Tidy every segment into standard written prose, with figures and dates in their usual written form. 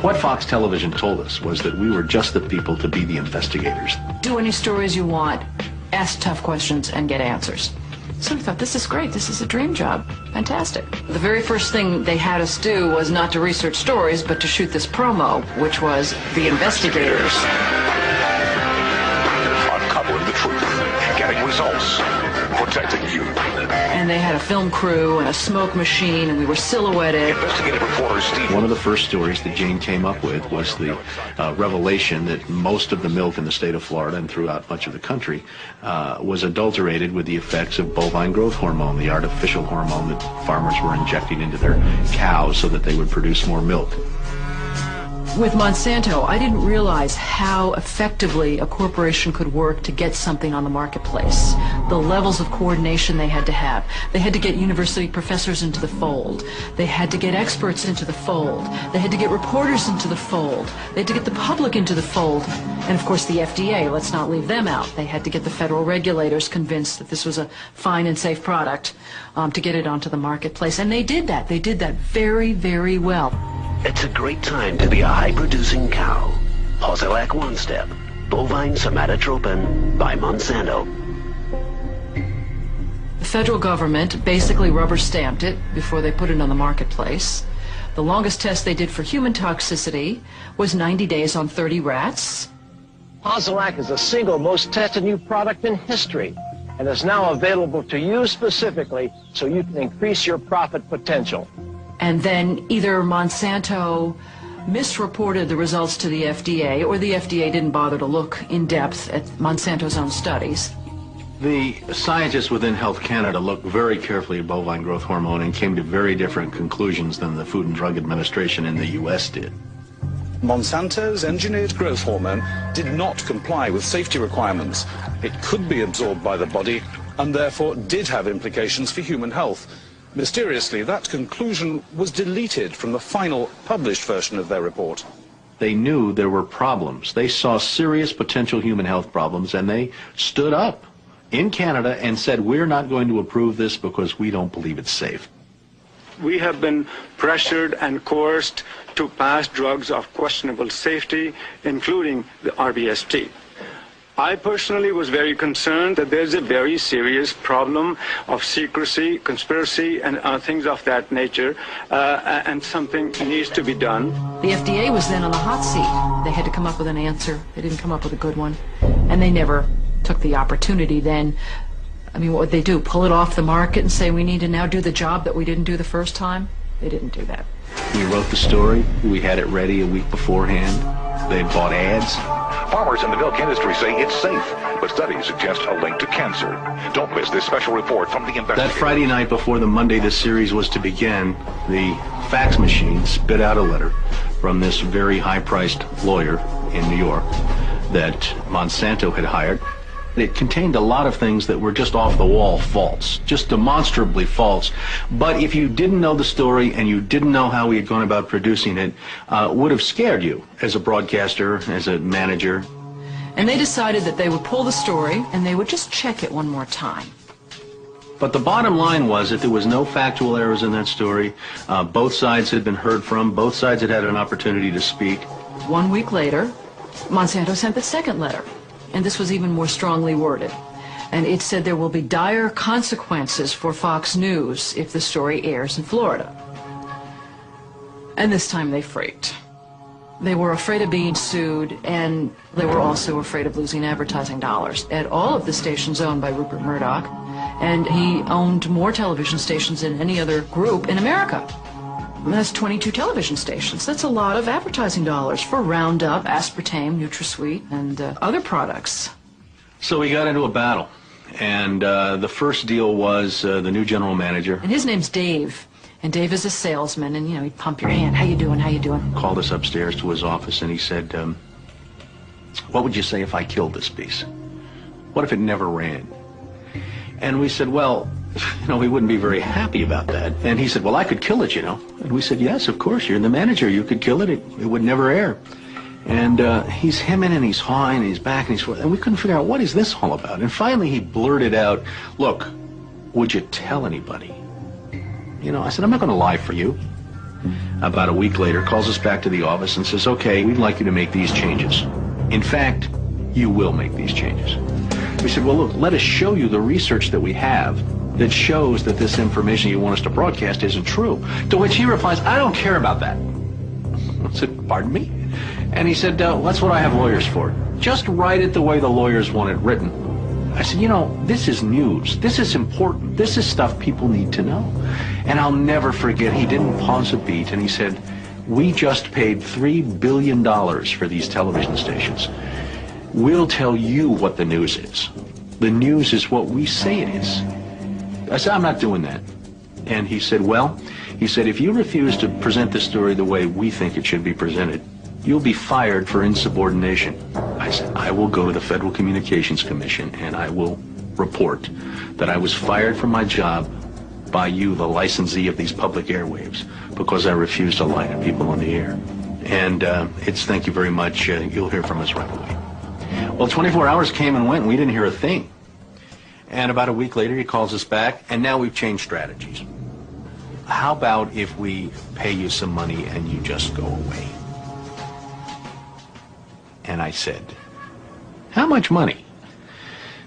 What Fox Television told us was that we were just the people to be the investigators. Do any stories you want, ask tough questions, and get answers. So we thought, this is great, this is a dream job, fantastic. The very first thing they had us do was not to research stories, but to shoot this promo, which was The Investigators. Uncovering the truth, getting results, protecting you. And they had a film crew and a smoke machine, and we were silhouetted. Investigative reporter Steve. One of the first stories that Jane came up with was the revelation that most of the milk in the state of Florida and throughout much of the country was adulterated with the effects of bovine growth hormone, the artificial hormone that farmers were injecting into their cows so that they would produce more milk. With Monsanto, I didn't realize how effectively a corporation could work to get something on the marketplace. The levels of coordination they had to have. They had to get university professors into the fold. They had to get experts into the fold. They had to get reporters into the fold. They had to get the public into the fold. And of course the FDA, let's not leave them out. They had to get the federal regulators convinced that this was a fine and safe product to get it onto the marketplace. And they did that. They did that very, very well. It's a great time to be a high-producing cow. Posilac One Step, bovine somatotropin by Monsanto. The federal government basically rubber-stamped it before they put it on the marketplace. The longest test they did for human toxicity was 90 days on 30 rats. Posilac is the single most tested new product in history and is now available to you specifically so you can increase your profit potential. And then either Monsanto misreported the results to the FDA, or the FDA didn't bother to look in depth at Monsanto's own studies. The scientists within Health Canada looked very carefully at bovine growth hormone and came to very different conclusions than the Food and Drug Administration in the U.S. did. Monsanto's engineered growth hormone did not comply with safety requirements. It could be absorbed by the body and therefore did have implications for human health. Mysteriously, that conclusion was deleted from the final published version of their report. They knew there were problems. They saw serious potential human health problems, and they stood up in Canada and said, we're not going to approve this because we don't believe it's safe. We have been pressured and coerced to pass drugs of questionable safety, including the RBST. I personally was very concerned that there's a very serious problem of secrecy, conspiracy, and things of that nature, and something needs to be done. The FDA was then on the hot seat. They had to come up with an answer. They didn't come up with a good one. And they never took the opportunity then. I mean, what would they do? Pull it off the market and say we need to now do the job that we didn't do the first time? They didn't do that. We wrote the story. We had it ready a week beforehand. They had bought ads. Farmers in the milk industry say it's safe, but studies suggest a link to cancer. Don't miss this special report from the investigator. That Friday night before the Monday this series was to begin, the fax machine spit out a letter from this very high-priced lawyer in New York that Monsanto had hired. It contained a lot of things that were just off-the-wall false, just demonstrably false. But if you didn't know the story and you didn't know how we had gone about producing it, would have scared you as a broadcaster, as a manager. And they decided that they would pull the story and they would just check it one more time. But the bottom line was that there was no factual errors in that story. Both sides had been heard from. Both sides had had an opportunity to speak. 1 week later, Monsanto sent the second letter. And this was even more strongly worded. And it said there will be dire consequences for Fox News if the story airs in Florida. And this time they freaked. They were afraid of being sued, and they were also afraid of losing advertising dollars at all of the stations owned by Rupert Murdoch. And he owned more television stations than any other group in America. That's 22 television stations. That's a lot of advertising dollars for Roundup, aspartame, NutraSweet, and other products. So we got into a battle, and the first deal was the new general manager. And his name's Dave, and Dave is a salesman, and, you know, he'd pump your hand. How you doing? How you doing? Called us upstairs to his office, and he said, what would you say if I killed this piece? What if it never ran? And we said, well, you know, we wouldn't be very happy about that. And he said, well, I could kill it, you know. And we said, yes, of course, you're the manager. You could kill it. It would never air. And he's hemming and he's hawing and he's back and he's forth. And we couldn't figure out what is this all about. And finally he blurted out, look, would you tell anybody? You know, I said, I'm not going to lie for you. About a week later, calls us back to the office and says, okay, we'd like you to make these changes. In fact, you will make these changes. We said, well, look, let us show you the research that we have that shows that this information you want us to broadcast isn't true. To which he replies, I don't care about that. I said, pardon me? And he said, that's what I have lawyers for. Just write it the way the lawyers want it written. I said, you know, this is news. This is important. This is stuff people need to know. And I'll never forget, he didn't pause a beat, and he said, we just paid $3 billion for these television stations. We'll tell you what the news is. The news is what we say it is. I said, I'm not doing that. And he said, well, he said, if you refuse to present the story the way we think it should be presented, you'll be fired for insubordination. I said, I will go to the Federal Communications Commission and I will report that I was fired from my job by you, the licensee of these public airwaves, because I refused to lie to people on the air. And it's thank you very much. You'll hear from us right away. Well, 24 hours came and went and we didn't hear a thing. And about a week later, he calls us back, and now we've changed strategies. How about if we pay you some money and you just go away? And I said, how much money?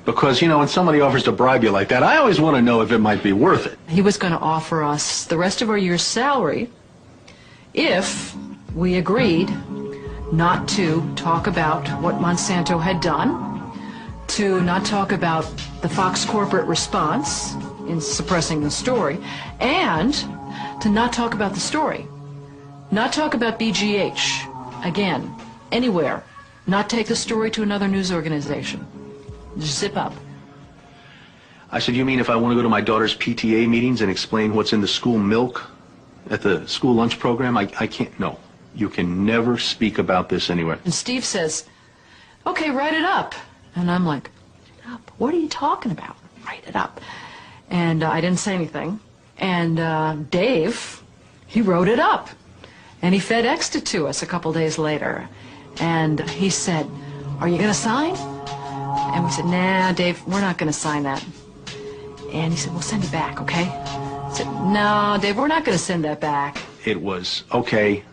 Because, you know, when somebody offers to bribe you like that, I always want to know if it might be worth it. He was going to offer us the rest of our year's salary if we agreed not to talk about what Monsanto had done, to not talk about the Fox corporate response in suppressing the story, and to not talk about the story. Not talk about BGH, again, anywhere. Not take the story to another news organization. Just zip up. I said, you mean if I want to go to my daughter's PTA meetings and explain what's in the school milk at the school lunch program? I can't. No. You can never speak about this anywhere. And Steve says, okay, write it up. And I'm like, write it up? What are you talking about? Write it up. And I didn't say anything. And Dave, he wrote it up. And he FedExed it to us a couple days later. And he said, are you going to sign? And we said, nah, Dave, we're not going to sign that. And he said, well, send it back, okay? I said, no, Dave, we're not going to send that back. It was, okay,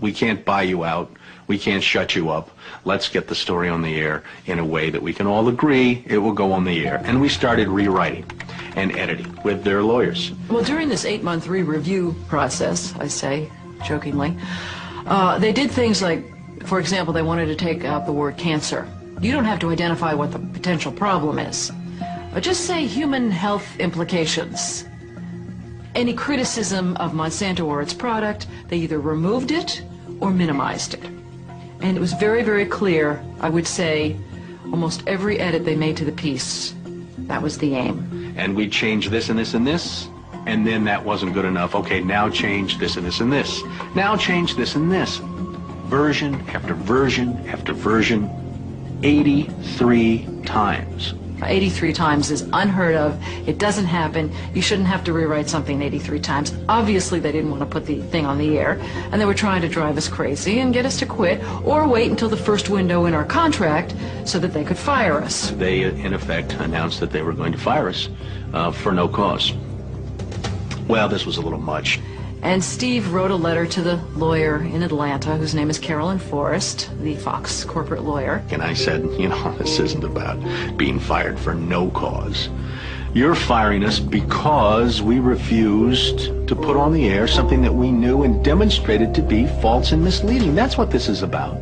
we can't buy you out. We can't shut you up. Let's get the story on the air in a way that we can all agree it will go on the air. And we started rewriting and editing with their lawyers. Well, during this 8-month re-review process, I say jokingly, they did things like, for example, they wanted to take out the word cancer. You don't have to identify what the potential problem is. Just say human health implications. Any criticism of Monsanto or its product, they either removed it or minimized it. And it was very, very clear, I would say, almost every edit they made to the piece, that was the aim. And we changed this and this and this, and then that wasn't good enough. Okay, now change this and this and this. Now change this and this. Version after version after version, 83 times. 83 times is unheard of. It doesn't happen. You shouldn't have to rewrite something 83 times. Obviously, they didn't want to put the thing on the air, and they were trying to drive us crazy and get us to quit or wait until the first window in our contract so that they could fire us. They, in effect, announced that they were going to fire us for no cause. Well, this was a little much. And Steve wrote a letter to the lawyer in Atlanta, whose name is Carolyn Forrest, the Fox corporate lawyer. And I said, you know, this isn't about being fired for no cause. You're firing us because we refused to put on the air something that we knew and demonstrated to be false and misleading. That's what this is about.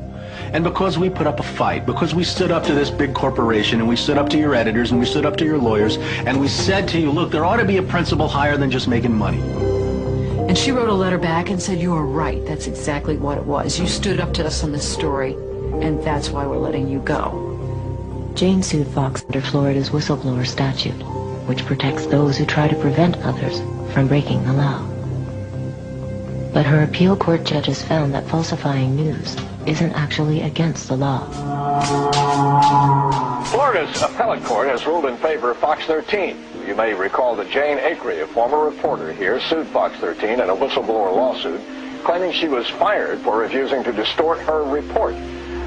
And because we put up a fight, because we stood up to this big corporation, and we stood up to your editors, and we stood up to your lawyers, and we said to you, look, there ought to be a principle higher than just making money. And she wrote a letter back and said, you are right. That's exactly what it was. You stood up to us on this story, and that's why we're letting you go. Jane sued Fox under Florida's whistleblower statute, which protects those who try to prevent others from breaking the law. But her appeal court judges found that falsifying news isn't actually against the law. Florida's appellate court has ruled in favor of Fox 13. You may recall that Jane Acree, a former reporter here, sued Fox 13 in a whistleblower lawsuit, claiming she was fired for refusing to distort her report.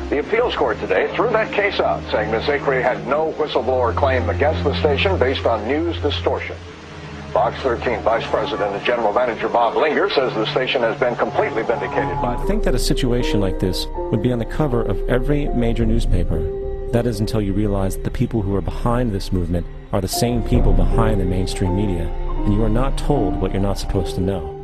The appeals court today threw that case out, saying Ms. Acree had no whistleblower claim against the station based on news distortion. Fox 13 Vice President and General Manager Bob Linger says the station has been completely vindicated by... I think that a situation like this would be on the cover of every major newspaper. That is until you realize that the people who are behind this movement are the same people behind the mainstream media, and you are not told what you're not supposed to know.